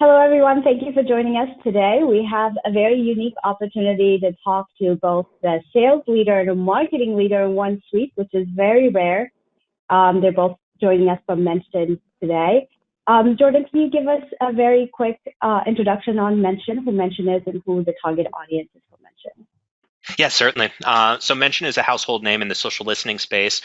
Hello, everyone. Thank you for joining us today. We have a very unique opportunity to talk to both the sales leader and the marketing leader in one suite, which is very rare. They're both joining us from Mention today. Jordan, can you give us a very quick introduction on Mention, who Mention is and who the target audience is for Mention? Yeah, certainly. So Mention is a household name in the social listening space.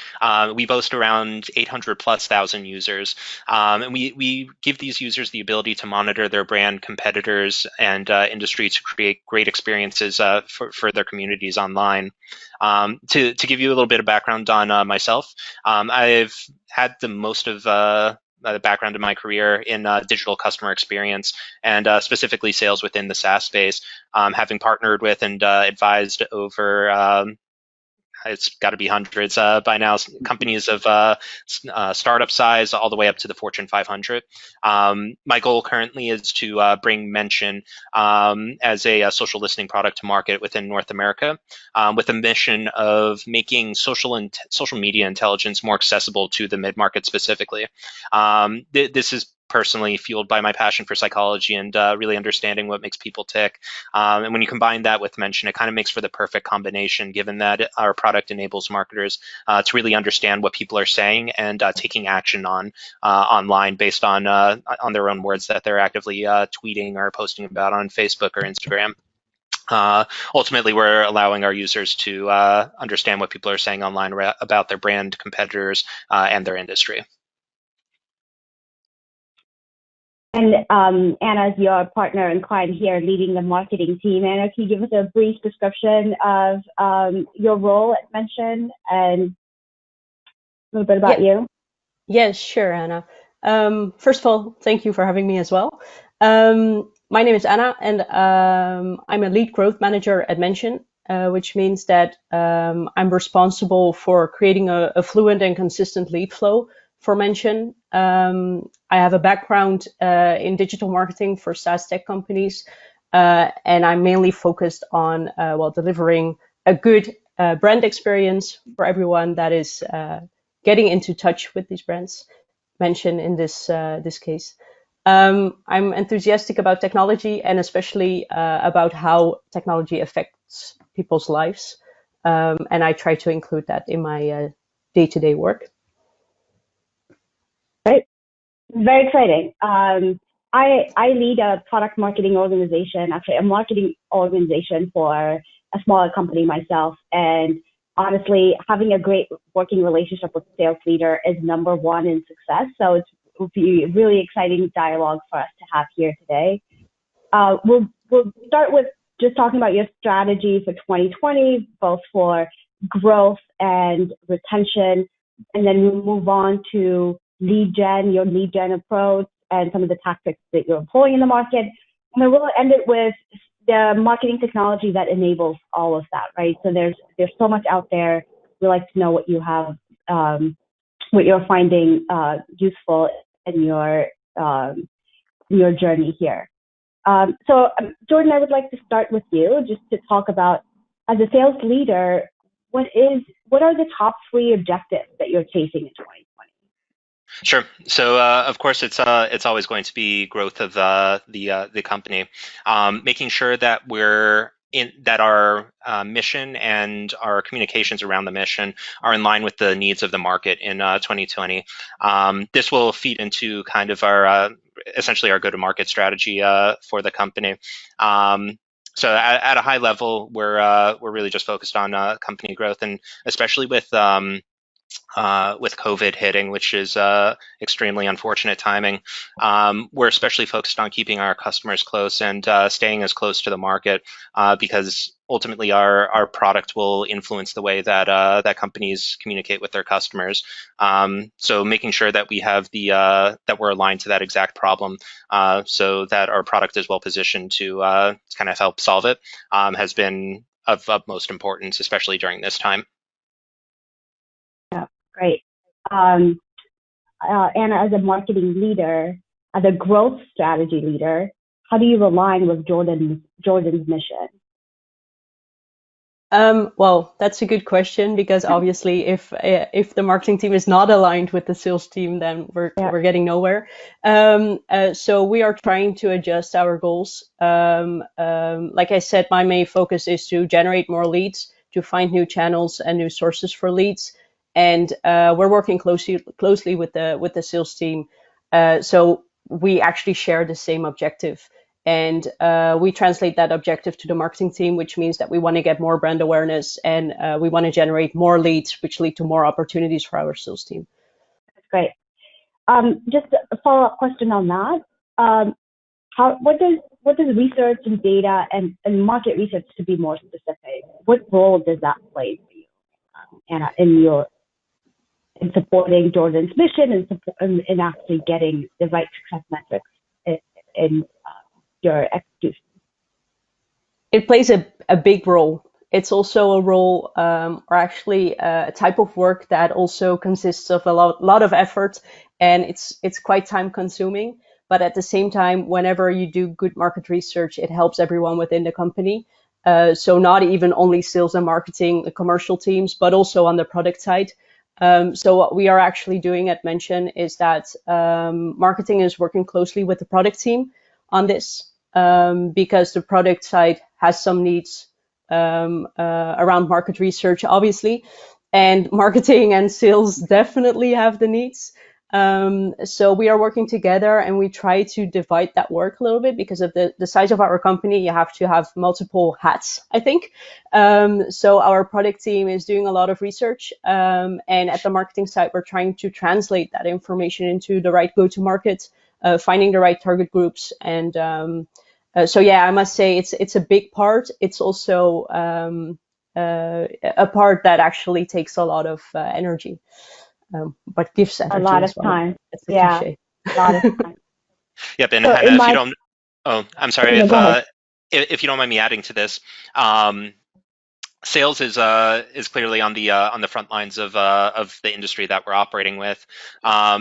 We boast around 800,000+ users. And we give these users the ability to monitor their brand, competitors, and industry to create great experiences for their communities online. To give you a little bit of background on myself, I've had the most of the background in my career in digital customer experience and specifically sales within the SaaS space, having partnered with and advised over it's got to be hundreds by now, companies of startup size all the way up to the Fortune 500. My goal currently is to bring Mention as a social listening product to market within North America, with a mission of making social media intelligence more accessible to the mid-market specifically. This is personally fueled by my passion for psychology and really understanding what makes people tick. And when you combine that with Mention, it kind of makes for the perfect combination, given that our product enables marketers to really understand what people are saying and taking action on online based on their own words that they're actively tweeting or posting about on Facebook or Instagram. Ultimately, we're allowing our users to understand what people are saying online about their brand, competitors, and their industry. And Anna's your partner and client here leading the marketing team. Anna, can you give us a brief description of your role at Mention and a little bit about you? Yes, sure, Anna. First of all, thank you for having me as well. My name is Anna, and I'm a lead growth manager at Mention, which means that I'm responsible for creating a fluent and consistent lead flow for Mention. I have a background in digital marketing for SaaS tech companies, and I'm mainly focused on delivering a good brand experience for everyone that is getting into touch with these brands. Mention in this case. I'm enthusiastic about technology and especially about how technology affects people's lives, and I try to include that in my day-to-day work. Right. Very exciting. I lead a product marketing organization, actually a marketing organization for a smaller company myself. And honestly, having a great working relationship with the sales leader is number one in success. So it will be a really exciting dialogue for us to have here today. We'll start with just talking about your strategy for 2020, both for growth and retention, and then we'll move on to your lead gen approach, and some of the tactics that you're employing in the market. And then we'll end it with the marketing technology that enables all of that, right? So there's so much out there. We like to know what you have, what you're finding useful in your journey here. So Jordan, I would like to start with you just to talk about, as a sales leader, what are the top 3 objectives that you're chasing in 2020? Sure. So, of course, it's always going to be growth of the company, making sure that that our mission and our communications around the mission are in line with the needs of the market in 2020. This will feed into kind of our essentially our go-to-market strategy for the company. So at a high level, we're really just focused on company growth, and especially with COVID hitting, which is extremely unfortunate timing. We're especially focused on keeping our customers close and staying as close to the market, because ultimately our product will influence the way that that companies communicate with their customers. So making sure that we have that we're aligned to that exact problem, so that our product is well positioned to kind of help solve it, has been of utmost importance, especially during this time. Great. Anna, as a marketing leader, as a growth strategy leader, how do you align with Jordan's mission? Well, that's a good question because obviously, if the marketing team is not aligned with the sales team, then Yeah. we're getting nowhere. So we are trying to adjust our goals. Like I said, my main focus is to generate more leads, to find new channels and new sources for leads, and we're working closely with the sales team. So we actually share the same objective. And we translate that objective to the marketing team, which means that we want to get more brand awareness and we want to generate more leads, which lead to more opportunities for our sales team. That's great. Just a follow-up question on that. What does research and data and market research, to be more specific, what role does that play for you, Anna, in supporting Jordan's mission and in actually getting the right success metrics in your execution? It plays a big role. It's also a role, or actually a type of work that also consists of a lot of effort, and it's quite time consuming. But at the same time, whenever you do good market research, it helps everyone within the company. So not even only sales and marketing, the commercial teams, but also on the product side. So what we are actually doing at Mention is that marketing is working closely with the product team on this, because the product side has some needs around market research, obviously, and marketing and sales definitely have the needs. So we are working together and we try to divide that work a little bit because of the size of our company. You have to have multiple hats, I think. So our product team is doing a lot of research, and at the marketing side, we're trying to translate that information into the right go-to-market, finding the right target groups, and so yeah, I must say it's a big part. It's also a part that actually takes a lot of energy. But gives energy. A lot as of well. time. That's the Yeah, cliche. a lot of time. Yep, and So Hannah, in if you my, don't, oh, I'm sorry, no, go ahead. if you don't mind me adding to this, sales is clearly on the front lines of the industry that we're operating with.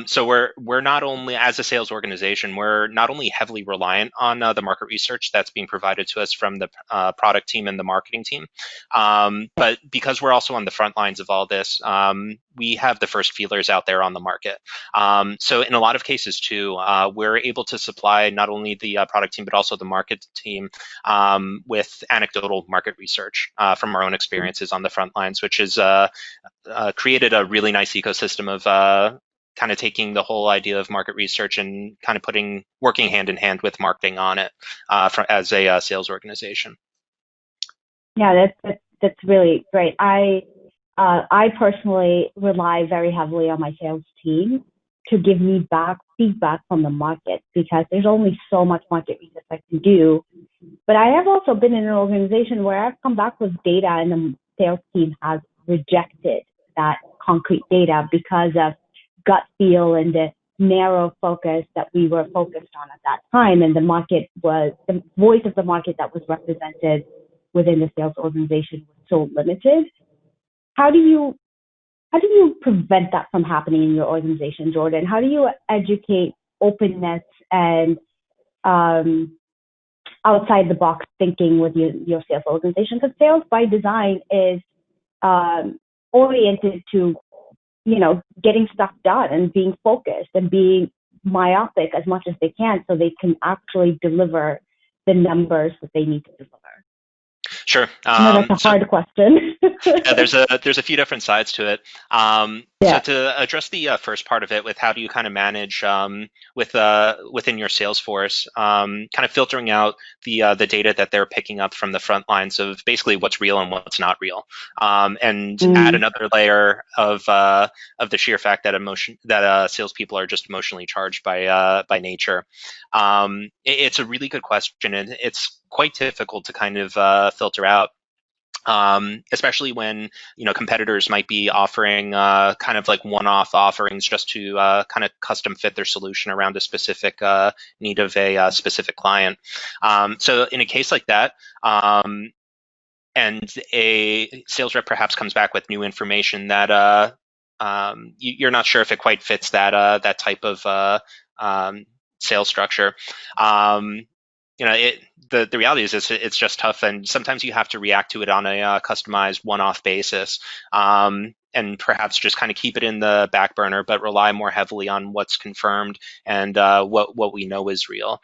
So we're not only, as a sales organization, we're not only heavily reliant on the market research that's being provided to us from the product team and the marketing team, but because we're also on the front lines of all this, we have the first feelers out there on the market. So in a lot of cases too, we're able to supply not only the product team but also the market team with anecdotal market research from our own experiences on the front lines, which has created a really nice ecosystem of kind of taking the whole idea of market research and kind of working hand in hand with marketing on it as a sales organization. Yeah, that's really great. I personally rely very heavily on my sales team to give me back feedback from the market because there's only so much market research I can do. But I have also been in an organization where I've come back with data and the sales team has rejected that concrete data because of gut feel and the narrow focus that we were focused on at that time. And the voice of the market that was represented within the sales organization was so limited. How do you prevent that from happening in your organization, Jordan? How do you educate openness and outside the box thinking with your sales organization? Because sales by design is oriented to getting stuff done and being focused and being myopic as much as they can so they can actually deliver the numbers that they need to deliver. Sure. No, that's a hard question. Yeah, there's a few different sides to it. So to address the first part of it, with how do you kind of manage within your sales force, kind of filtering out the data that they're picking up from the front lines of basically what's real and what's not real, and add another layer of the sheer fact that salespeople are just emotionally charged by nature. It's a really good question, and it's quite difficult to kind of filter out. Especially when competitors might be offering kind of like one-off offerings just to kind of custom fit their solution around a specific need of a specific client. So in a case like that, and a sales rep perhaps comes back with new information that you're not sure if it quite fits that type of sales structure. the reality is it's just tough, and sometimes you have to react to it on a customized one-off basis, and perhaps just kind of keep it in the back burner, but rely more heavily on what's confirmed and what we know is real.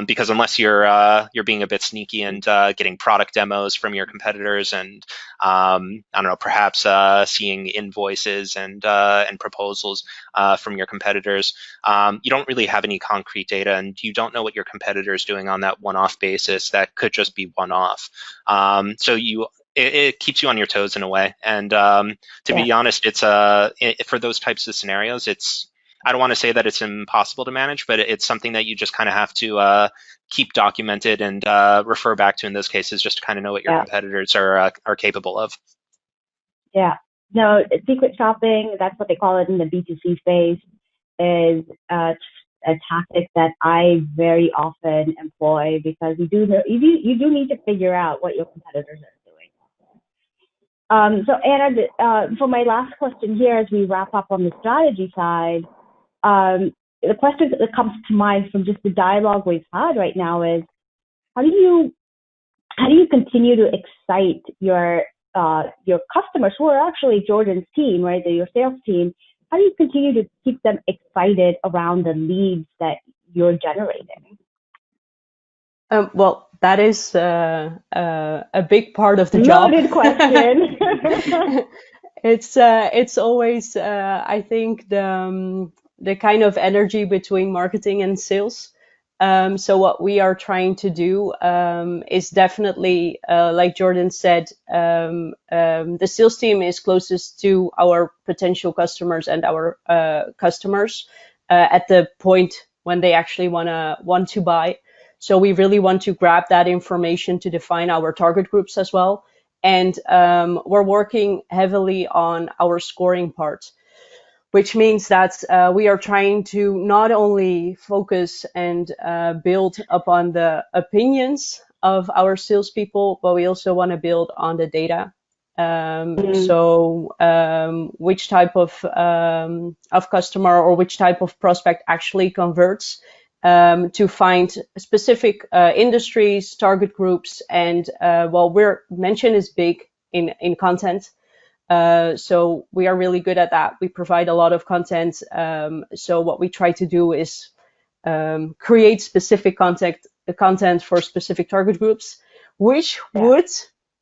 Because unless you're being a bit sneaky and getting product demos from your competitors, and I don't know, perhaps seeing invoices and proposals from your competitors, you don't really have any concrete data, and you don't know what your competitor is doing on that one-off basis. That could just be one-off. So it keeps you on your toes in a way. And to be honest, it's for those types of scenarios, I don't want to say that it's impossible to manage, but it's something that you just kind of have to keep documented and refer back to in those cases, just to kind of know what your competitors are capable of. Yeah. No, secret shopping, that's what they call it in the B2C space, is a tactic that I very often employ, because you do need to figure out what your competitors are doing. So Anna, for my last question here, as we wrap up on the strategy side, the question that comes to mind from just the dialogue we've had right now is, how do you continue to excite your customers, who are actually Jordan's team, right? Your sales team. How do you continue to keep them excited around the leads that you're generating? Well, that is a big part of the job. Loaded question. It's always I think the kind of energy between marketing and sales. So what we are trying to do is definitely, like Jordan said, the sales team is closest to our potential customers and our customers at the point when they actually want to buy. So we really want to grab that information to define our target groups as well. And we're working heavily on our scoring part, which means that we are trying to not only focus and build upon the opinions of our salespeople, but we also want to build on the data. So which type of customer or which type of prospect actually converts, to find specific industries, target groups, and mention is big in content. So we are really good at that. We provide a lot of content. So what we try to do is create specific content for specific target groups, which would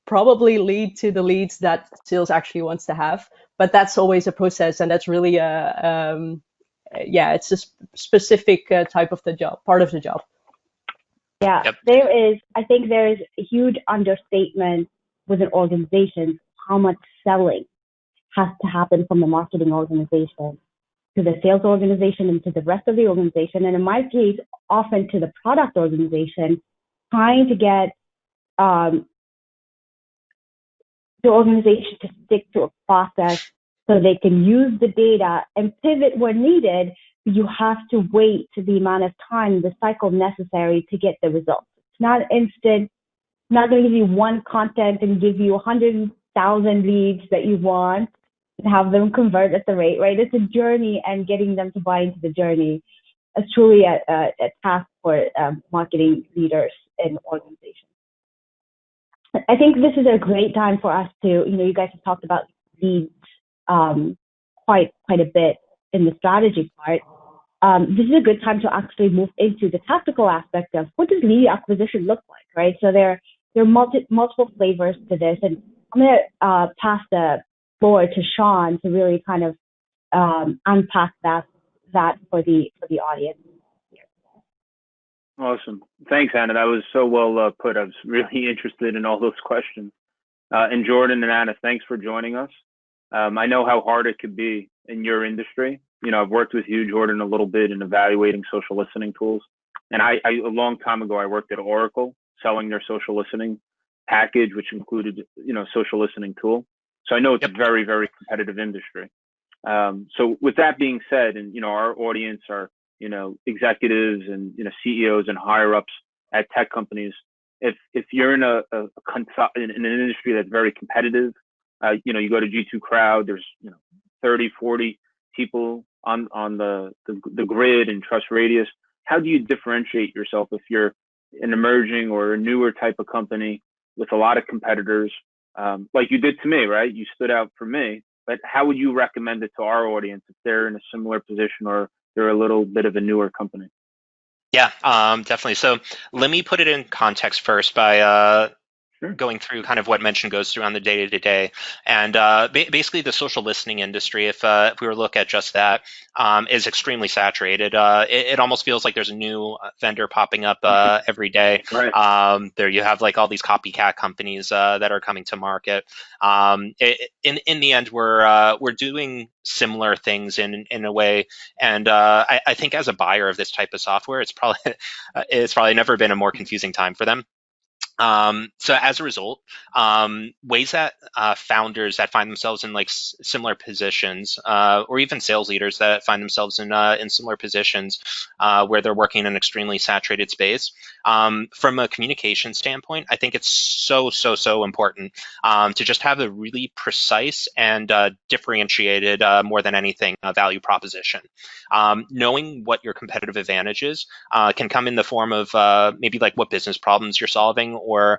probably lead to the leads that sales actually wants to have. But that's always a process, and that's really it's a specific type of the job, part of the job. Yeah, I think there is a huge understatement with an organization how much selling has to happen from the marketing organization to the sales organization and to the rest of the organization. And in my case, often to the product organization, trying to get the organization to stick to a process so they can use the data and pivot when needed. You have to wait to the amount of time, the cycle necessary to get the results. It's not instant. It's not going to give you one content and give you 100,000 leads that you want and have them convert at the rate, right? It's a journey, and getting them to buy into the journey is truly a task for marketing leaders in organizations. I think this is a great time for us to, you guys have talked about leads quite a bit in the strategy part. This is a good time to actually move into the tactical aspect of what does lead acquisition look like, right? So there are multiple flavors to this, and I'm going to pass the floor to Sean to really kind of unpack that for the audience. Awesome. Thanks, Anna. That was so well put. I was really interested in all those questions. And Jordan and Anna, thanks for joining us. I know how hard it could be in your industry. I've worked with you, Jordan, a little bit in evaluating social listening tools. And a long time ago, I worked at Oracle selling their social listening package, which included, social listening tool. So I know it's a very, very competitive industry. So with that being said, and, our audience are, executives and, CEOs and higher ups at tech companies. If you're in an industry that's very competitive, you go to G2 Crowd, there's, 30, 40 people on the grid and Trust Radius. How do you differentiate yourself if you're an emerging or a newer type of company with a lot of competitors, like you did to me, right? You stood out for me, but how would you recommend it to our audience if they're in a similar position or they're a little bit of a newer company? Yeah, definitely. So let me put it in context first by Sure. going through kind of what Mention goes through on the day-to-day. And basically the social listening industry, if we were to look at just that, is extremely saturated. It almost feels like there's a new vendor popping up every day. Right. There you have like all these copycat companies that are coming to market. In the end, we're doing similar things in a way. And I think as a buyer of this type of software, it's probably never been a more confusing time for them. So as a result, ways that founders that find themselves in like similar positions, or even sales leaders that find themselves in similar positions where they're working in an extremely saturated space, from a communication standpoint, I think it's so important to just have a really precise and differentiated, more than anything, value proposition. Knowing what your competitive advantage is can come in the form of maybe like what business problems you're solving, or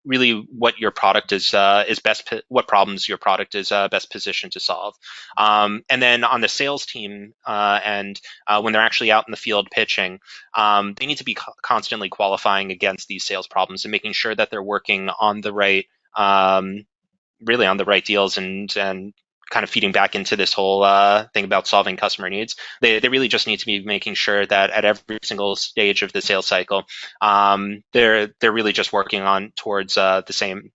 really what your product is what problems your product is best positioned to solve. And then on the sales team, and when they're actually out in the field pitching, they need to be constantly qualifying against these sales problems and making sure that they're working on the right, really on the right deals, and kind of feeding back into this whole thing about solving customer needs. They really just need to be making sure that at every single stage of the sales cycle, they're really just working on towards the same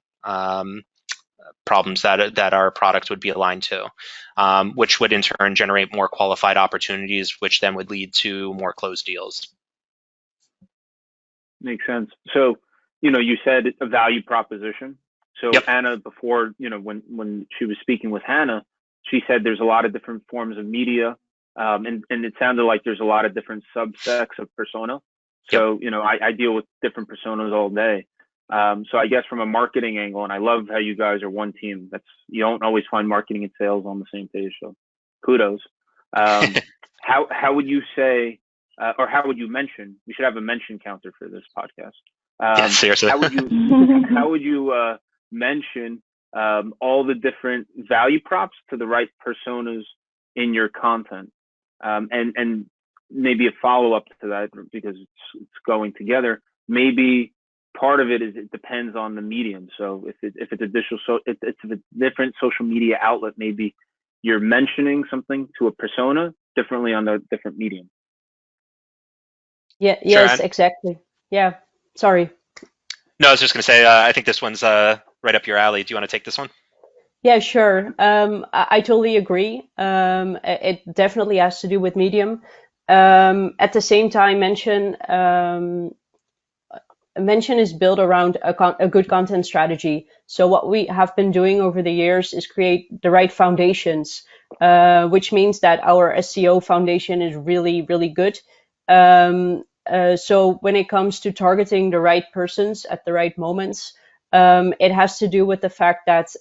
problems that our product would be aligned to, which would in turn generate more qualified opportunities, which then would lead to more closed deals. Makes sense. So, you said a value proposition. So Yep. Anna, before, when she was speaking with Hannah, she said there's a lot of different forms of media. And it sounded like there's a lot of different subsets of persona. So, I deal with different personas all day. So I guess from a marketing angle, and I love how you guys are one team. You don't always find marketing and sales on the same page. So kudos. How would you say, or how would you mention? We should have a mention counter for this podcast. Yeah, seriously. How would you mention all the different value props to the right personas in your content? And maybe a follow up to that, because it's going together. Maybe part of it is it depends on the medium. So if it's a different social media outlet, maybe you're mentioning something to a persona differently on the different medium. Yeah. Sure, Yes, Anne? exactly. Yeah. Sorry. No, I was just going to say, I think this one's right up your alley. Do you want to take this one? Yeah, sure. I totally agree. It definitely has to do with medium. At the same time, Mention is built around a good content strategy. So what we have been doing over the years is create the right foundations, which means that our SEO foundation is really, really good. So when it comes to targeting the right persons at the right moments, it has to do with the fact that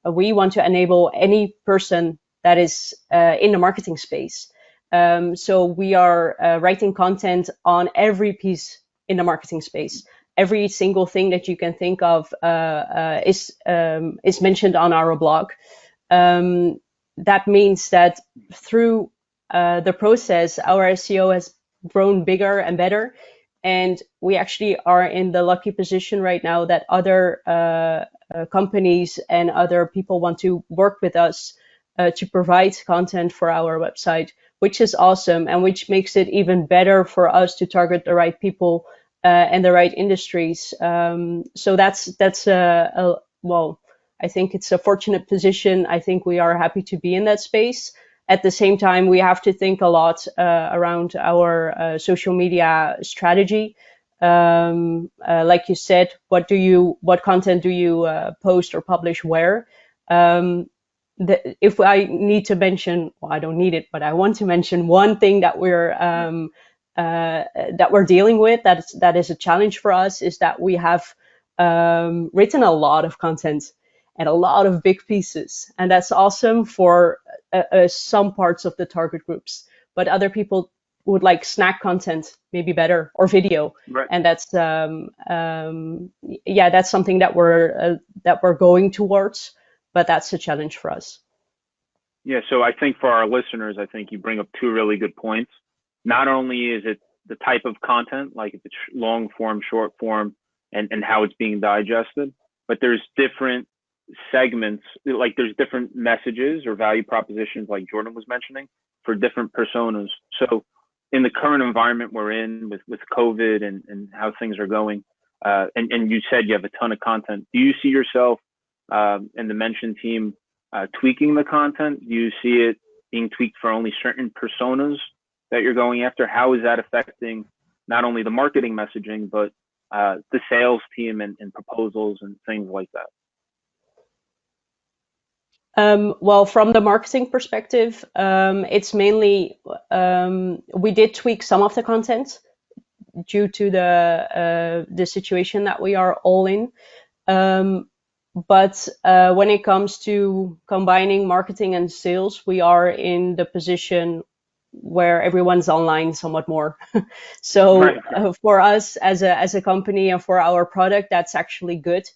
we want to enable any person that is in the marketing space. So we are writing content on every piece in the marketing space. Every single thing that you can think of is mentioned on our blog. That means that through the process, our SEO has grown bigger and better. And we actually are in the lucky position right now that other companies and other people want to work with us to provide content for our website, which is awesome, and which makes it even better for us to target the right people and the right industries. So that's well, I think it's a fortunate position. I think we are happy to be in that space. At the same time, we have to think a lot around our social media strategy. Like you said, what content do you post or publish where? If I need to mention, well, I don't need it, but I want to mention one thing that we're dealing with, that is a challenge for us, is that we have written a lot of content and a lot of big pieces, and that's awesome for some parts of the target groups, but other people would like snack content maybe better, or video. Right. And that's that's something that we're going towards, but that's a challenge for us. Yeah, so I think for our listeners, I think you bring up two really good points. Not only is it the type of content, like if it's long form, short form, and how it's being digested, but there's different segments, like there's different messages or value propositions, like Jordan was mentioning, for different personas. So in the current environment we're in with COVID and how things are going, and you said you have a ton of content. Do you see yourself and the Mention team tweaking the content? Do you see it being tweaked for only certain personas that you're going after? How is that affecting not only the marketing messaging, but the sales team and proposals and things like that? Well, from the marketing perspective, it's mainly we did tweak some of the content due to the situation that we are all in. But when it comes to combining marketing and sales, we are in the position where everyone's online somewhat more. So Right. For us as a company and for our product, that's actually good.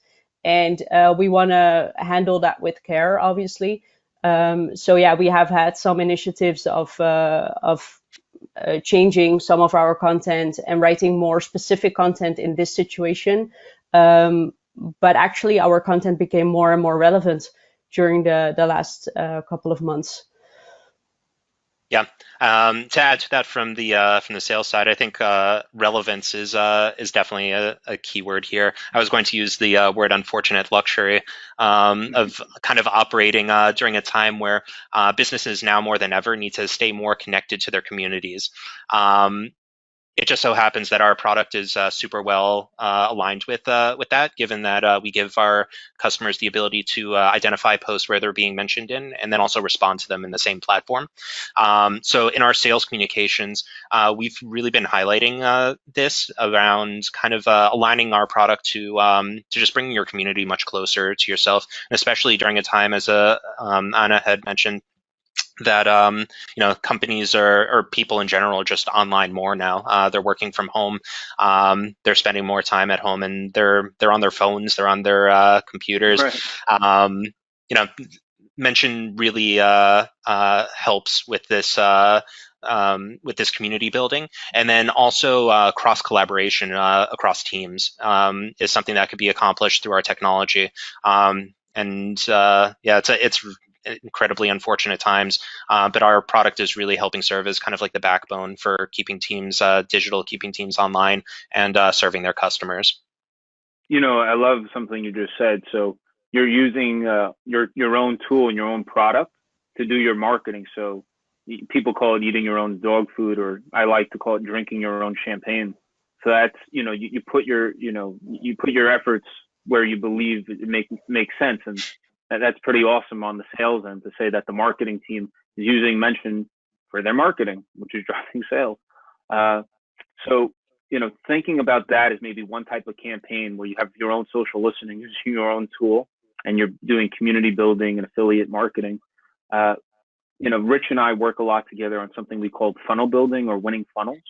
And we want to handle that with care, obviously. So yeah, we have had some initiatives of changing some of our content and writing more specific content in this situation. But actually, our content became more and more relevant during the last couple of months. Yeah. To add to that from the sales side, I think relevance is definitely a key word here. I was going to use the word unfortunate luxury of kind of operating during a time where businesses now more than ever need to stay more connected to their communities. It just so happens that our product is super well aligned with that, given that we give our customers the ability to identify posts where they're being mentioned in, and then also respond to them in the same platform. So in our sales communications, we've really been highlighting this around kind of aligning our product to just bringing your community much closer to yourself, and especially during a time, as Anna had mentioned, that companies or people in general are just online more now. They're working from home. They're spending more time at home, and they're on their phones. They're on their computers. Right. Mention really helps with this community building, and then also cross collaboration across teams is something that could be accomplished through our technology. It's incredibly unfortunate times, but our product is really helping serve as kind of like the backbone for keeping teams digital, keeping teams online, and serving their customers. I love something you just said. So you're using your own tool and your own product to do your marketing. So people call it eating your own dog food, or I like to call it drinking your own champagne. So that's you put your efforts where you believe it makes sense, and that's pretty awesome on the sales end to say that the marketing team is using Mention for their marketing, which is driving sales. So thinking about that as maybe one type of campaign where you have your own social listening, using your own tool, and you're doing community building and affiliate marketing. Rich and I work a lot together on something we call funnel building or winning funnels.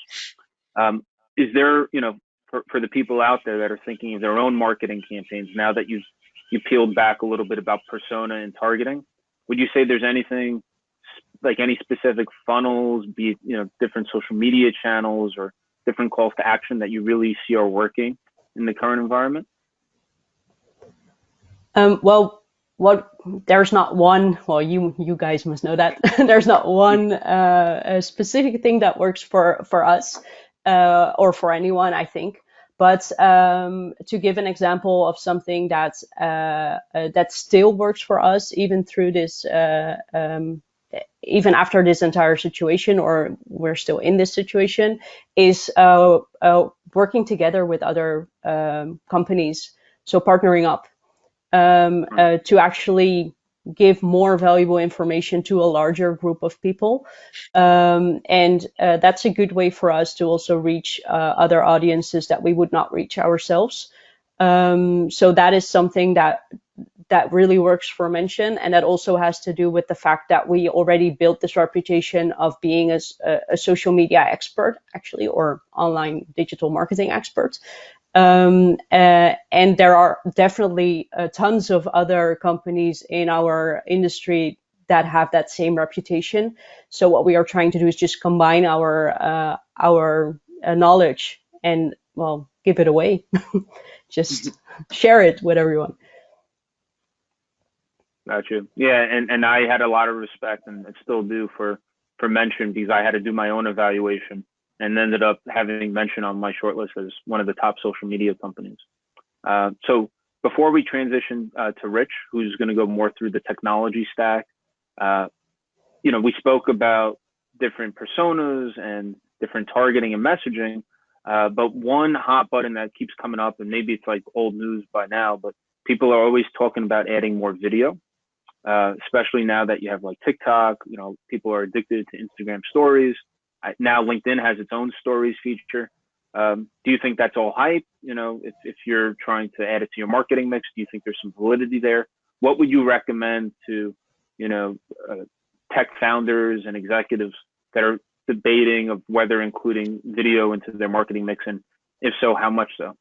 Is there, for the people out there that are thinking of their own marketing campaigns, now that you peeled back a little bit about persona and targeting, would you say there's anything like any specific funnels, be it, different social media channels or different calls to action that you really see are working in the current environment? There's not one. Well, you guys must know that there's not one a specific thing that works for us or for anyone, I think. But to give an example of something that still works for us, even through this, even after this entire situation, or we're still in this situation, is working together with other companies. So partnering up to actually give more valuable information to a larger group of people. And that's a good way for us to also reach other audiences that we would not reach ourselves. So that is something that that really works for Mention. And that also has to do with the fact that we already built this reputation of being a social media expert, actually, or online digital marketing expert. And there are definitely tons of other companies in our industry that have that same reputation. So what we are trying to do is just combine our knowledge and, well, give it away. Just share it with everyone. Gotcha. Yeah, and I had a lot of respect, and still do, for Mention, because I had to do my own evaluation and ended up having Mention on my shortlist as one of the top social media companies. So before we transition to Rich, who's going to go more through the technology stack, we spoke about different personas and different targeting and messaging. But one hot button that keeps coming up, and maybe it's like old news by now, but people are always talking about adding more video, especially now that you have like TikTok. People are addicted to Instagram stories. Now LinkedIn has its own stories feature. Do you think that's all hype? If you're trying to add it to your marketing mix, do you think there's some validity there? What would you recommend to, tech founders and executives that are debating of whether including video into their marketing mix, and if so, how much so?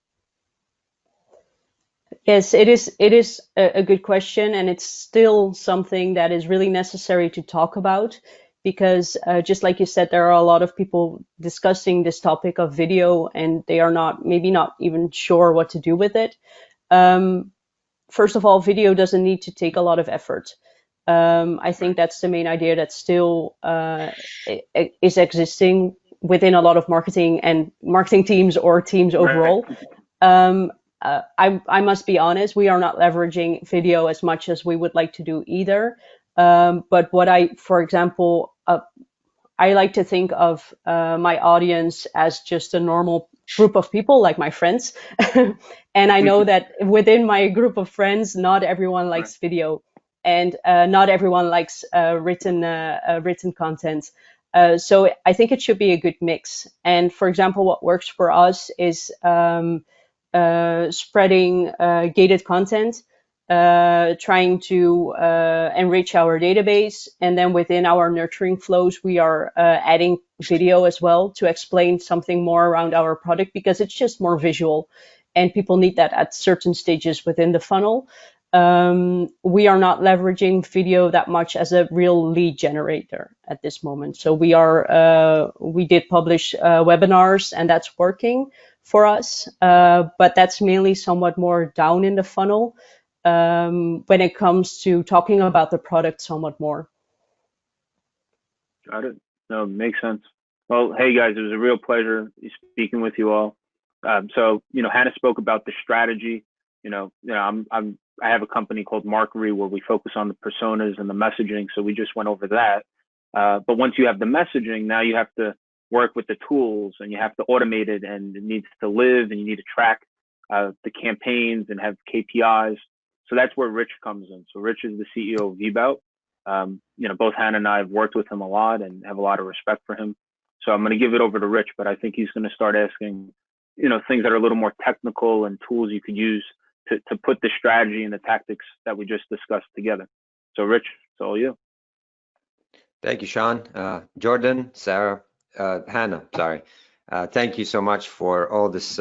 Yes, it is a good question, and it's still something that is really necessary to talk about, because just like you said, there are a lot of people discussing this topic of video, and they are maybe not even sure what to do with it. First of all, video doesn't need to take a lot of effort. I think that's the main idea that still is existing within a lot of marketing teams or teams overall. I must be honest, we are not leveraging video as much as we would like to do either. But for example, I like to think of my audience as just a normal group of people, like my friends. And I know that within my group of friends, not everyone likes video, and not everyone likes written content. So I think it should be a good mix. And for example, what works for us is spreading gated content, trying to enrich our database. And then within our nurturing flows, we are adding video as well to explain something more around our product, because it's just more visual and people need that at certain stages within the funnel. We are not leveraging video that much as a real lead generator at this moment. So we did publish webinars, and that's working for us. But that's mainly somewhat more down in the funnel when it comes to talking about the product somewhat more. Got it. No, makes sense. Well, hey guys, it was a real pleasure speaking with you all. So Hannah spoke about the strategy. I have a company called Markery where we focus on the personas and the messaging. So we just went over that. But once you have the messaging, now you have to work with the tools, and you have to automate it, and it needs to live, and you need to track the campaigns and have KPIs. So that's where Rich comes in. So Rich is the CEO of VBout. Both Hannah and I have worked with him a lot and have a lot of respect for him. So I'm going to give it over to Rich, but I think he's going to start asking, things that are a little more technical and tools you could use to put the strategy and the tactics that we just discussed together. So Rich, it's all you. Thank you, Sean. Jordan, Sarah, Hannah, sorry. Thank you so much for all this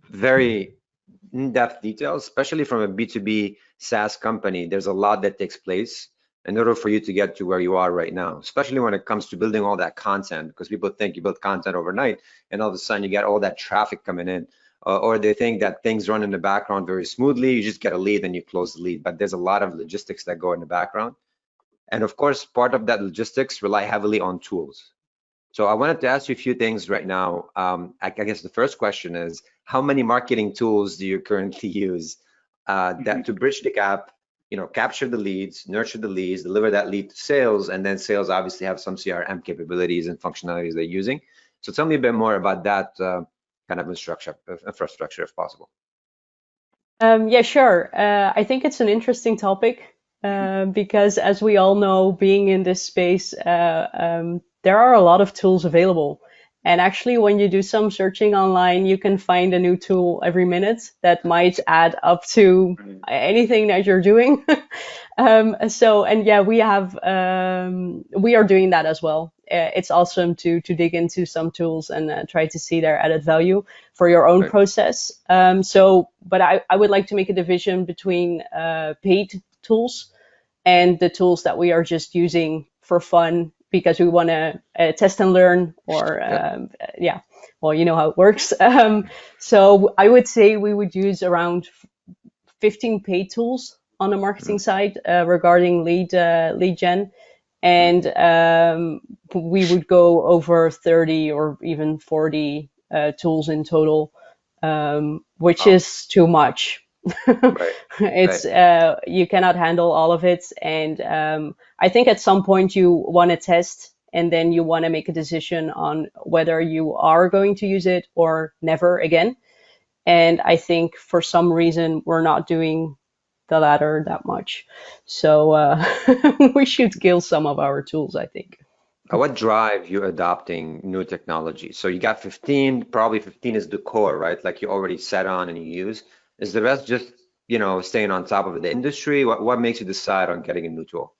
very in-depth details, especially from a B2B SaaS company. There's a lot that takes place in order for you to get to where you are right now, especially when it comes to building all that content, because people think you build content overnight and all of a sudden you get all that traffic coming in, or they think that things run in the background very smoothly. You just get a lead and you close the lead, but there's a lot of logistics that go in the background. And of course, part of that logistics rely heavily on tools. So I wanted to ask you a few things right now. I guess the first question is, how many marketing tools do you currently use that to bridge the gap, capture the leads, nurture the leads, deliver that lead to sales, and then sales obviously have some CRM capabilities and functionalities they're using. So tell me a bit more about that kind of infrastructure, if possible. Yeah, sure. I think it's an interesting topic because, as we all know, being in this space, there are a lot of tools available, And actually, when you do some searching online, you can find a new tool every minute that might add up to anything that you're doing. And yeah, we are doing that as well. It's awesome to dig into some tools and try to see their added value for your own process. But I would like to make a division between paid tools and the tools that we are just using for fun because we want to test and learn, or well, you know how it works. So I would say we would use around 15 paid tools on the marketing side regarding lead gen, and we would go over 30 or even 40 tools in total, which is too much. It's you cannot handle all of it, and I think at some point you want to test, and then you want to make a decision on whether you are going to use it or never again. And I think for some reason we're not doing the latter that much, so we should kill some of our tools, I think. What drive you adopting new technology? So you got 15, probably 15 is the core, right? Like you already set on and you use. Is the rest just, staying on top of the industry? What makes you decide on getting a new tool?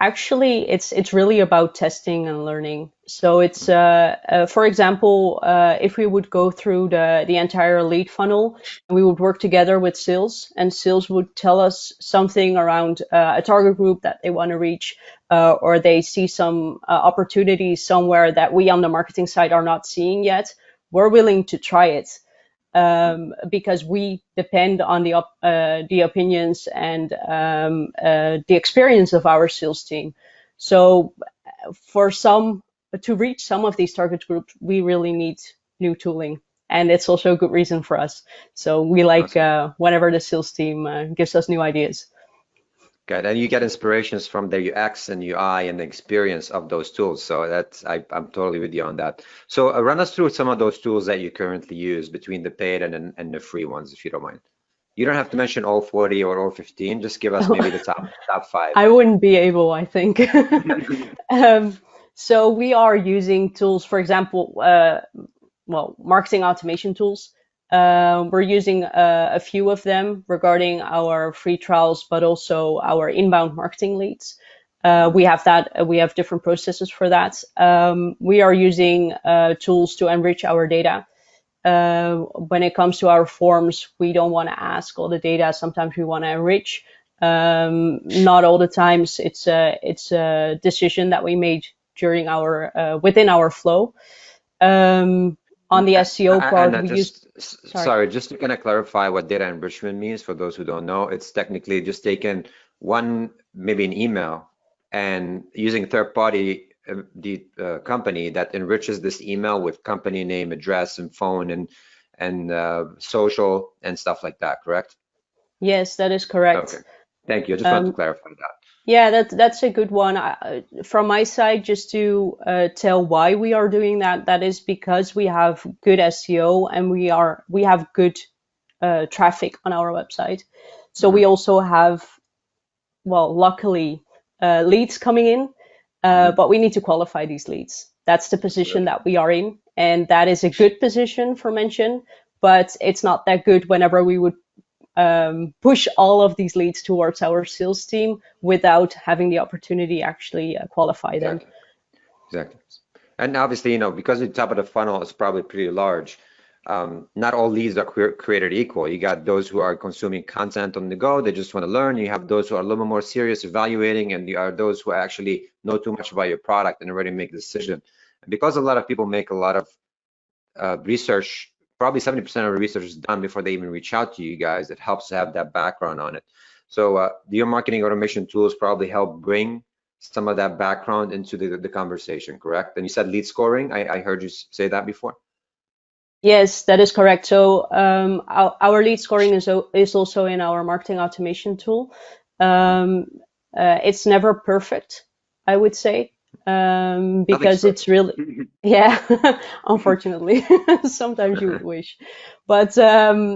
Actually, it's really about testing and learning. So it's for example, if we would go through the entire lead funnel, we would work together with sales, and sales would tell us something around a target group that they want to reach, or they see some opportunities somewhere that we on the marketing side are not seeing yet. We're willing to try it. Because we depend on the opinions and the experience of our sales team. So to reach some of these target groups, we really need new tooling, and it's also a good reason for us. So we like whenever the sales team gives us new ideas. Good, and you get inspirations from the UX and UI and the experience of those tools. So I'm totally with you on that. So run us through some of those tools that you currently use between the paid and the free ones, if you don't mind. You don't have to mention all 40 or all 15. Just give us maybe the top 5. I wouldn't be able, I think. So we are using tools, for example, marketing automation tools. We're using a few of them regarding our free trials, but also our inbound marketing leads. We have different processes for that. We are using tools to enrich our data. When it comes to our forms, we don't want to ask all the data. Sometimes we want to enrich. Not all the times. It's a decision that we made during within our flow. On the SEO part, we use. Sorry, just to kind of clarify what data enrichment means for those who don't know. It's technically just taking maybe an email, and using third-party company that enriches this email with company name, address, and phone, and social and stuff like that. Correct? Yes, that is correct. Okay, thank you. I just wanted to clarify that. Yeah, that's a good one. From my side, just to tell why we are doing that, that is because we have good SEO and we have good traffic on our website. So we also have, luckily, leads coming in, but we need to qualify these leads. That's the position that we are in, and that is a good position for mention, but it's not that good whenever we would push all of these leads towards our sales team without having the opportunity actually qualify them. Exactly. And obviously, because the top of the funnel is probably pretty large, not all leads are created equal. You got those who are consuming content on the go, they just want to learn. You have those who are a little bit more serious evaluating, and you are those who actually know too much about your product and already make a decision. And because a lot of people make a lot of research, probably 70% of the research is done before they even reach out to you guys. It helps to have that background on it. So your marketing automation tools probably help bring some of that background into the conversation, correct? And you said lead scoring. I heard you say that before. Yes, that is correct. So our lead scoring is also in our marketing automation tool. It's never perfect, I would say, because it's really, yeah, unfortunately, sometimes you would wish. But I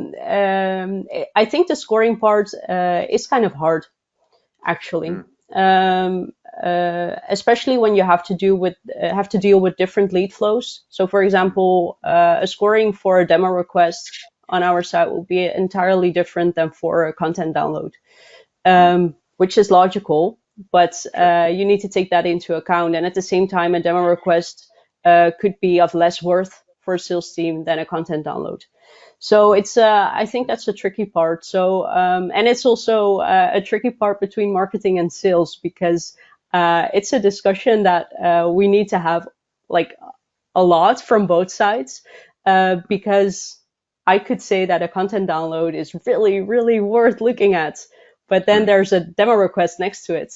think the scoring part is kind of hard, actually. especially when you have to deal with different lead flows. So, for example, a scoring for a demo request on our site will be entirely different than for a content download, which is logical, but you need to take that into account. And at the same time, a demo request could be of less worth for a sales team than a content download. So it's I think that's a tricky part. So and it's also a tricky part between marketing and sales, because it's a discussion that we need to have like a lot from both sides, because I could say that a content download is really, really worth looking at, but then there's a demo request next to it,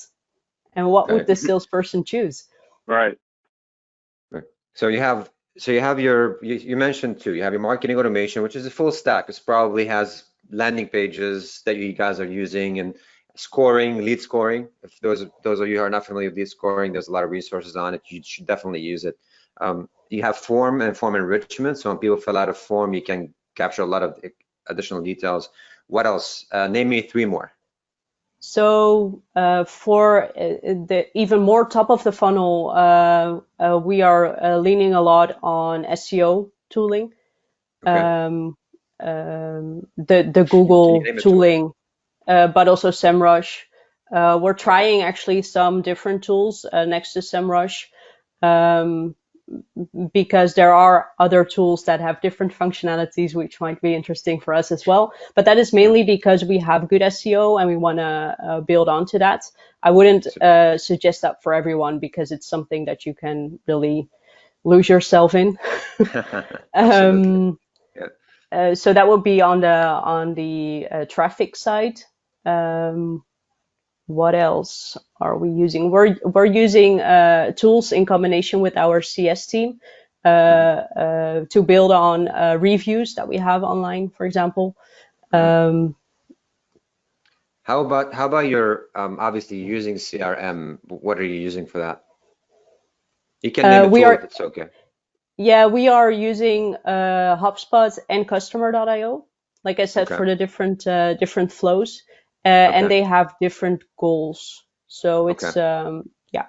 and what would the salesperson choose? Right. So you have you mentioned too, you have your marketing automation, which is a full stack. It probably has landing pages that you guys are using, and scoring, lead scoring. If those of you who are not familiar with lead scoring, there's a lot of resources on it. You should definitely use it. You have form and form enrichment. So when people fill out a form, you can capture a lot of additional details. What else? Name me 3 more. So for the even more top of the funnel, we are leaning a lot on SEO tooling, Okay. the Google tooling, but also SEMrush. We're trying actually some different tools next to SEMrush, because there are other tools that have different functionalities which might be interesting for us as well. But that is mainly because we have good SEO and we want to build onto that. I wouldn't suggest that for everyone, because it's something that you can really lose yourself in. So that would be on the traffic side. What else are we using? We're using tools in combination with our CS team to build on reviews that we have online, for example. How about your obviously using CRM? What are you using for that? You can name a tool if it's okay. Yeah, we are using HubSpot and Customer.io, like I said, for the different flows. And they have different goals. So it's, yeah.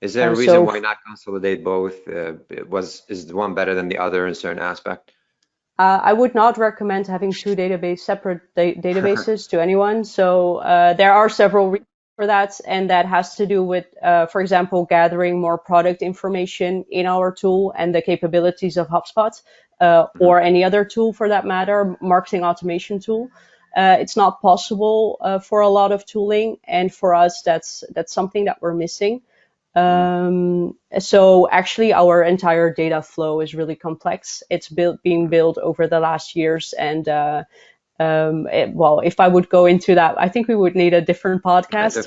Is there a reason why not consolidate both? Is the one better than the other in a certain aspect? I would not recommend having 2 separate databases to anyone. So there are several reasons for that. And that has to do with, for example, gathering more product information in our tool and the capabilities of HubSpot, or any other tool for that matter, marketing automation tool. It's not possible for a lot of tooling, and for us, that's something that we're missing. So actually, our entire data flow is really complex. It's being built over the last years, and well, if I would go into that, I think we would need a different podcast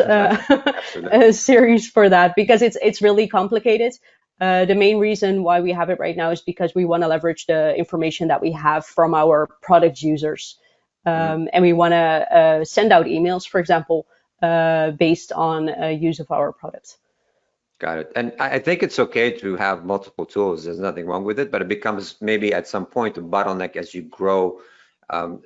series for that, because it's really complicated. The main reason why we have it right now is because we want to leverage the information that we have from our product users. And we want to send out emails, for example, based on use of our products. Got it. And I think it's okay to have multiple tools. There's nothing wrong with it, but it becomes maybe at some point a bottleneck as you grow.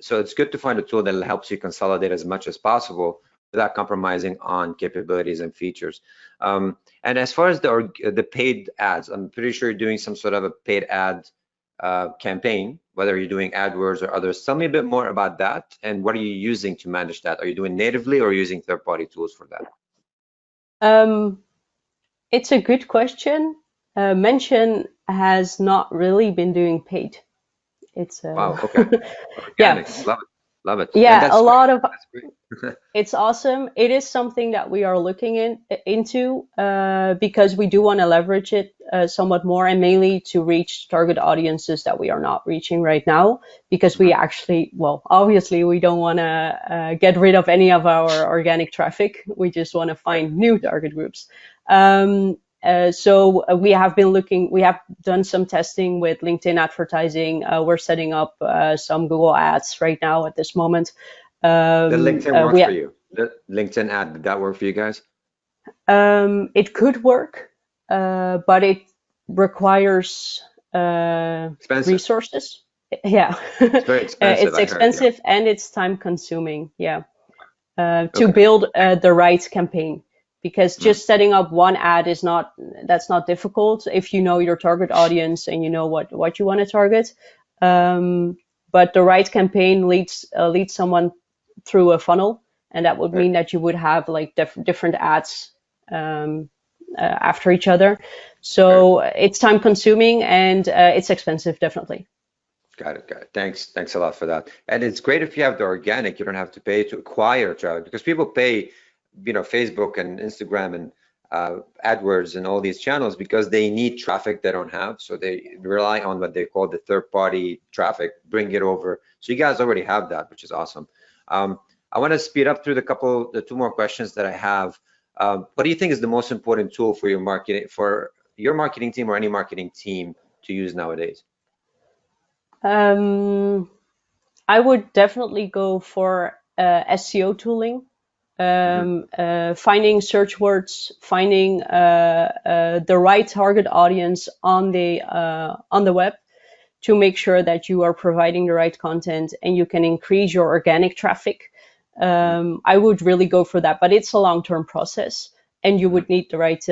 So it's good to find a tool that helps you consolidate as much as possible without compromising on capabilities and features. And as far as the paid ads, I'm pretty sure you're doing some sort of a paid ad campaign, whether you're doing AdWords or others. Tell me a bit more about that, and what are you using to manage that? Are you doing natively or using third-party tools for that? It's a good question. Mention has not really been doing paid. It's wow, okay. Yeah, love it. Yeah, a lot of it's awesome. It is something that we are looking into because we do want to leverage it somewhat more, and mainly to reach target audiences that we are not reaching right now, because we actually, well, obviously we don't want to get rid of any of our organic traffic. We just want to find new target groups. So we have done some testing with LinkedIn advertising. We're setting up some Google ads right now at this moment. The LinkedIn works for you? The LinkedIn ad, did that work for you guys? It could work, but it requires resources. Yeah. It's very expensive. It's expensive, and it's time consuming. Yeah. To build the right campaign. because just setting up one ad that's not difficult if you know your target audience and you know what you want to target. But the right campaign leads someone through a funnel, and that would mean that you would have like different ads after each other. So it's time consuming and it's expensive, definitely. Got it. Thanks a lot for that. And it's great if you have the organic, you don't have to pay to acquire traffic, because people pay, Facebook and Instagram and AdWords and all these channels because they need traffic they don't have. So they rely on what they call the third-party traffic, bring it over. So you guys already have that, which is awesome. I want to speed up through the two more questions that I have. What do you think is the most important tool for your marketing team or any marketing team to use nowadays? I would definitely go for SEO tooling, finding search words, finding the right target audience on the web to make sure that you are providing the right content and you can increase your organic traffic. I would really go for that, but it's a long-term process and you would need the right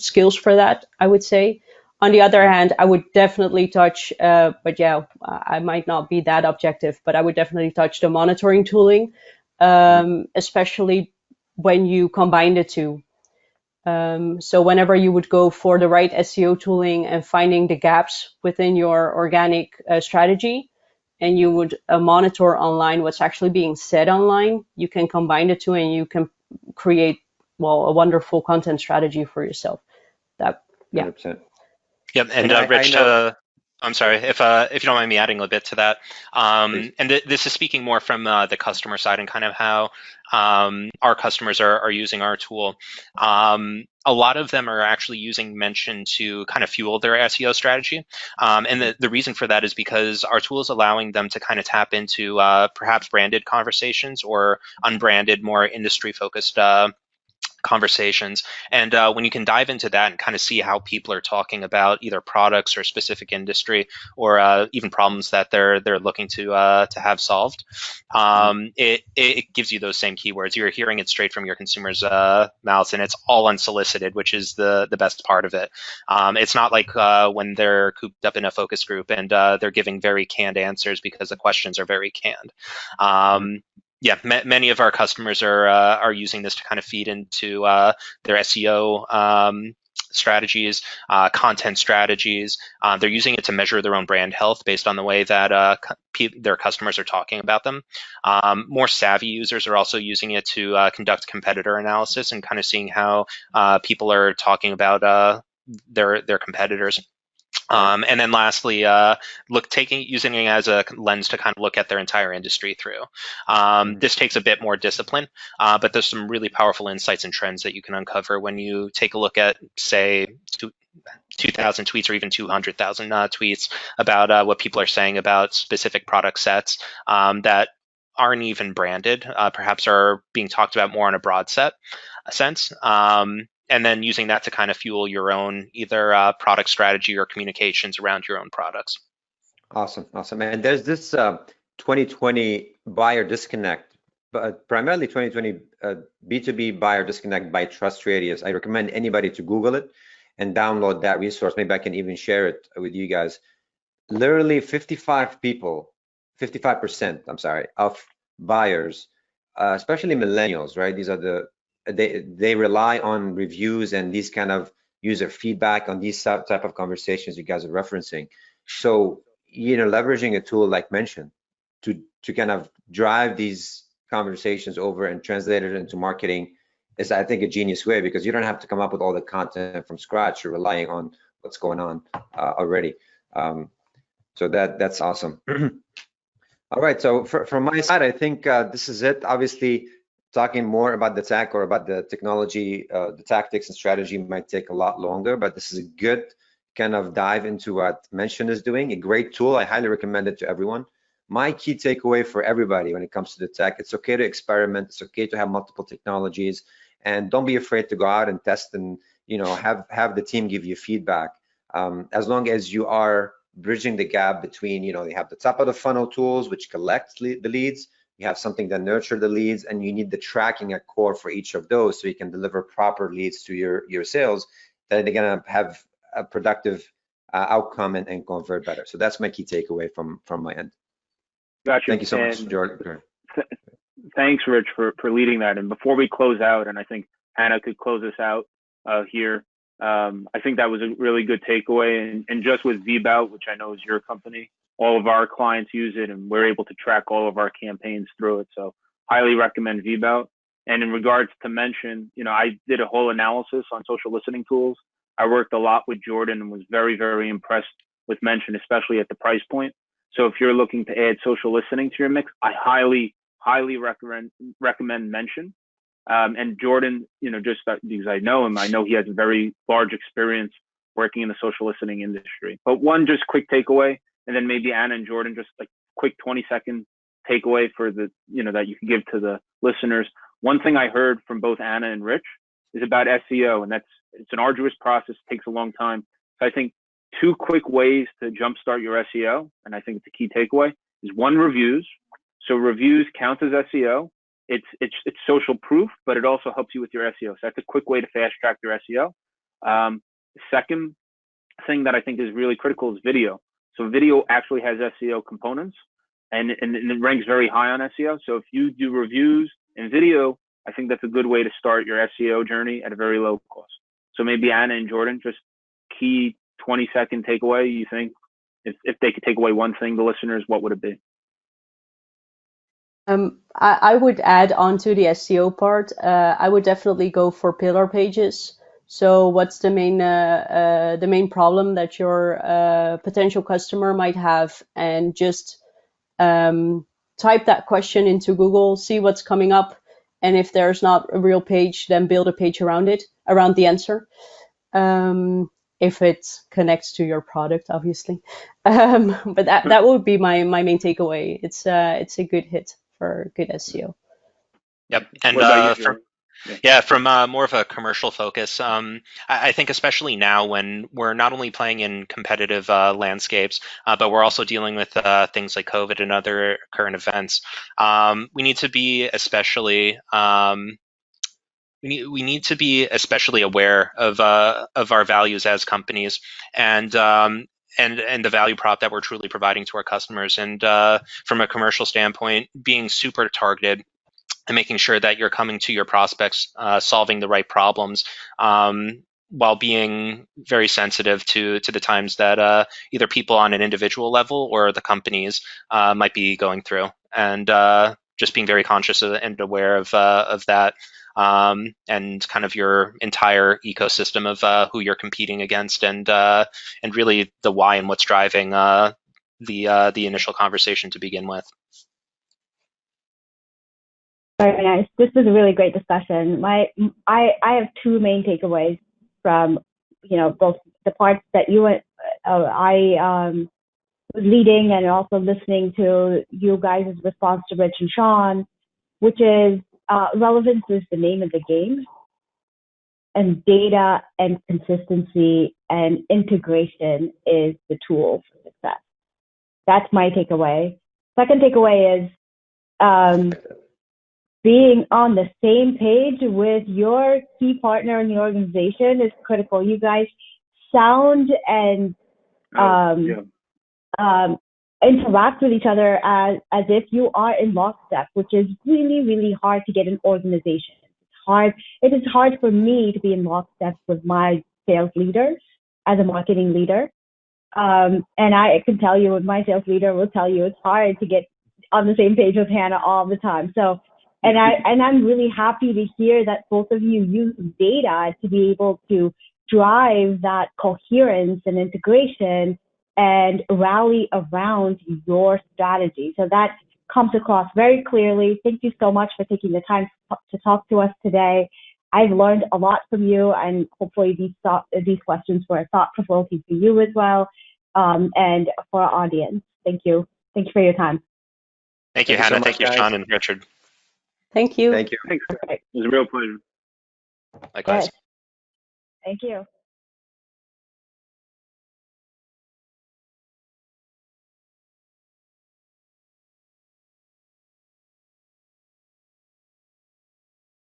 skills for that, I would say. On the other hand, I would definitely touch, but yeah, I might not be that objective, but I would definitely touch the monitoring tooling, especially when you combine the two. So whenever you would go for the right SEO tooling and finding the gaps within your organic strategy, and you would monitor online what's actually being said online, you can combine the two and you can create, a wonderful content strategy for yourself. That, yeah. 100%. Yep, and Rich, I'm sorry if you don't mind me adding a bit to that. And this is speaking more from the customer side and kind of how our customers are using our tool. A lot of them are actually using Mention to kind of fuel their SEO strategy. And the reason for that is because our tool is allowing them to kind of tap into perhaps branded conversations or unbranded, more industry-focused conversations. And when you can dive into that and kind of see how people are talking about either products or specific industry or even problems that they're looking to have solved, it gives you those same keywords. You're hearing it straight from your consumers' mouths, and it's all unsolicited, which is the best part of it. It's not like when they're cooped up in a focus group and they're giving very canned answers because the questions are very canned. Yeah, many of our customers are using this to kind of feed into their SEO strategies, content strategies. They're using it to measure their own brand health based on the way that their customers are talking about them. More savvy users are also using it to conduct competitor analysis and kind of seeing how people are talking about their competitors. And then lastly, using it as a lens to kind of look at their entire industry through. This takes a bit more discipline, but there's some really powerful insights and trends that you can uncover when you take a look at, say, 2,000 tweets or even 200,000 tweets about what people are saying about specific product sets that aren't even branded, perhaps are being talked about more on a broad sense. And then using that to kind of fuel your own either product strategy or communications around your own products. Awesome. And there's this 2020 buyer disconnect, but primarily 2020 B2B buyer disconnect by Trust Radius. I recommend anybody to Google it and download that resource. Maybe I can even share it with you guys. Literally 55% of buyers, especially millennials, right? These are they rely on reviews and these kind of user feedback on these type of conversations you guys are referencing. So, leveraging a tool like Mention to kind of drive these conversations over and translate it into marketing is, I think, a genius way, because you don't have to come up with all the content from scratch. You're relying on what's going on already. So that's awesome. All right, so from my side, I think this is it. Obviously, talking more about the tech or about the technology, the tactics and strategy might take a lot longer, but this is a good kind of dive into what Mention is doing. A great tool. I highly recommend it to everyone. My key takeaway for everybody when it comes to the tech: it's okay to experiment. It's okay to have multiple technologies, and don't be afraid to go out and test and have the team give you feedback. As long as you are bridging the gap between, they have the top of the funnel tools which collect the leads, you have something that nurture the leads, and you need the tracking at core for each of those so you can deliver proper leads to your sales that they're gonna have a productive outcome and convert better. So that's my key takeaway from my end. Gotcha. Thank you so much, Jordan. Thanks, Rich, for leading that. And before we close out, and I think Hannah could close us out here, I think that was a really good takeaway. And just with VBout, which I know is your company, all of our clients use it, and we're able to track all of our campaigns through it. So highly recommend VBout. And in regards to Mention, I did a whole analysis on social listening tools. I worked a lot with Jordan and was very, very impressed with Mention, especially at the price point. So if you're looking to add social listening to your mix, I highly recommend Mention. And Jordan, just because I know him, I know he has a very large experience working in the social listening industry. But one just quick takeaway, and then maybe Anna and Jordan, just like quick 20-second takeaway for that you can give to the listeners. One thing I heard from both Anna and Rich is about SEO, and it's an arduous process, takes a long time. So I think 2 quick ways to jumpstart your SEO, and I think it's a key takeaway, is 1, reviews. So reviews count as SEO. It's social proof, but it also helps you with your SEO. So that's a quick way to fast track your SEO. The second thing that I think is really critical is video. So video actually has SEO components, and it ranks very high on SEO. So if you do reviews and video, I think that's a good way to start your SEO journey at a very low cost. So maybe Anna and Jordan, just key 20-second takeaway. You think if they could take away one thing, the listeners, what would it be? I would add on to the SEO part. I would definitely go for pillar pages. So what's the main problem that your potential customer might have, and just type that question into Google, see what's coming up, and if there's not a real page, then build a page around it, around the answer. If it connects to your product, obviously. But that would be my main takeaway. It's a good hit for good SEO. Yep. And from more of a commercial focus, I think especially now when we're not only playing in competitive landscapes, but we're also dealing with things like COVID and other current events, we need to be especially we need to be especially aware of our values as companies, and the value prop that we're truly providing to our customers. And from a commercial standpoint, being super targeted and making sure that you're coming to your prospects, solving the right problems, while being very sensitive to the times that either people on an individual level or the companies might be going through, and just being very conscious and aware of that, and kind of your entire ecosystem of who you're competing against, and really the why and what's driving the initial conversation to begin with. Very nice. This was a really great discussion. I have 2 main takeaways from both the parts that I was leading, and also listening to you guys' response to Rich and Sean, which is relevance is the name of the game, and data and consistency and integration is the tool for success. That's my takeaway. Second takeaway is being on the same page with your key partner in the organization is critical. You guys sound and interact with each other as if you are in lockstep, which is really, really hard to get an organization. It is hard for me to be in lockstep with my sales leader as a marketing leader. And I can tell you, my sales leader will tell you, it's hard to get on the same page with Hannah all the time. So, and I'm really happy to hear that both of you use data to be able to drive that coherence and integration and rally around your strategy. So that comes across very clearly. Thank you so much for taking the time to talk to us today. I've learned a lot from you, and hopefully these questions were thought-provoking for you as well, and for our audience. Thank you. Thank you for your time. Thank you, Hannah. Thank you, Sean and Richard. Thank you. Thank you. Thanks. It was a real pleasure. Likewise. Yes. Thank you.